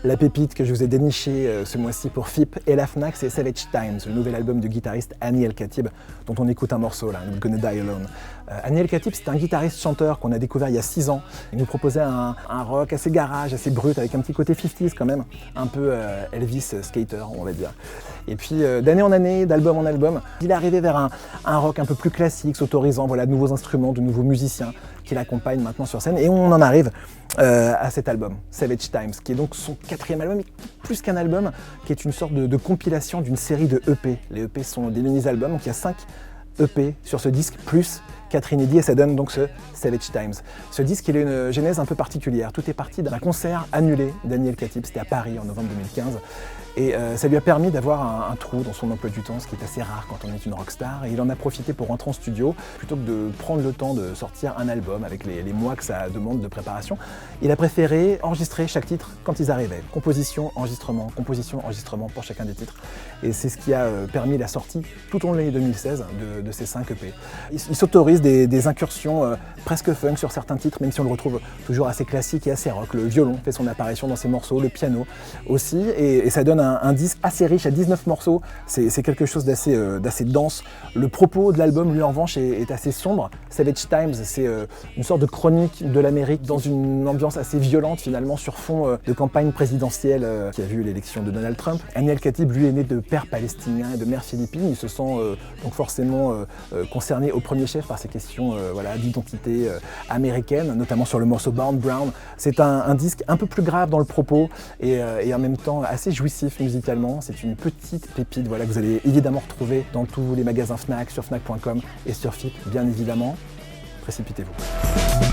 La pépite que je vous ai dénichée ce mois-ci pour FIP et la Fnac, c'est Savage Times, le nouvel album du guitariste Hani El Khatib, dont on écoute un morceau là, Gonna Die Alone. Hani El Khatib, c'est un guitariste-chanteur qu'on a découvert il y a 6 ans. Il nous proposait un rock assez garage, assez brut, avec un petit côté 50s quand même, un peu Elvis skater, on va dire. Et puis d'année en année, d'album en album, il est arrivé vers un rock un peu plus classique, s'autorisant de nouveaux instruments, de nouveaux musiciens qui l'accompagnent maintenant sur scène. Et on en arrive à cet album, Savage Times, qui est donc son 4e album, plus qu'un album, qui est une sorte de compilation d'une série de EP. Les EP sont des mini-albums, donc il y a 5 EP sur ce disque, plus 4 inédits, et ça donne donc ce Savage Times. Ce disque, il a une genèse un peu particulière. Tout est parti d'un concert annulé d'Hani El Khatib, c'était à Paris en novembre 2015. Et ça lui a permis d'avoir un trou dans son emploi du temps, ce qui est assez rare quand on est une rockstar. Et il en a profité pour rentrer en studio, plutôt que de prendre le temps de sortir un album avec les mois que ça demande de préparation. Il a préféré enregistrer chaque titre quand ils arrivaient. Composition, enregistrement pour chacun des titres. Et c'est ce qui a permis la sortie tout au long de l'année 2016 de ces 5 EP. Il s'autorise des incursions presque funk sur certains titres, même si on le retrouve toujours assez classique et assez rock. Le violon fait son apparition dans ces morceaux, le piano aussi, et ça donne un disque assez riche à 19 morceaux. C'est quelque chose d'assez dense. Le propos de l'album, lui en revanche, est assez sombre. Savage Times, c'est une sorte de chronique de l'Amérique dans une ambiance assez violente finalement, sur fond de campagne présidentielle qui a vu l'élection de Donald Trump. Hani El Khatib, lui, est né de père palestinien et de mère philippine. Il se sent donc forcément concerné au premier chef par ces questions d'identité américaine, notamment sur le morceau Bound Brown. C'est un disque un peu plus grave dans le propos et en même temps assez jouissif musicalement. C'est une petite pépite que vous allez évidemment retrouver dans tous les magasins Fnac, sur Fnac.com et sur FIP bien évidemment. Précipitez-vous.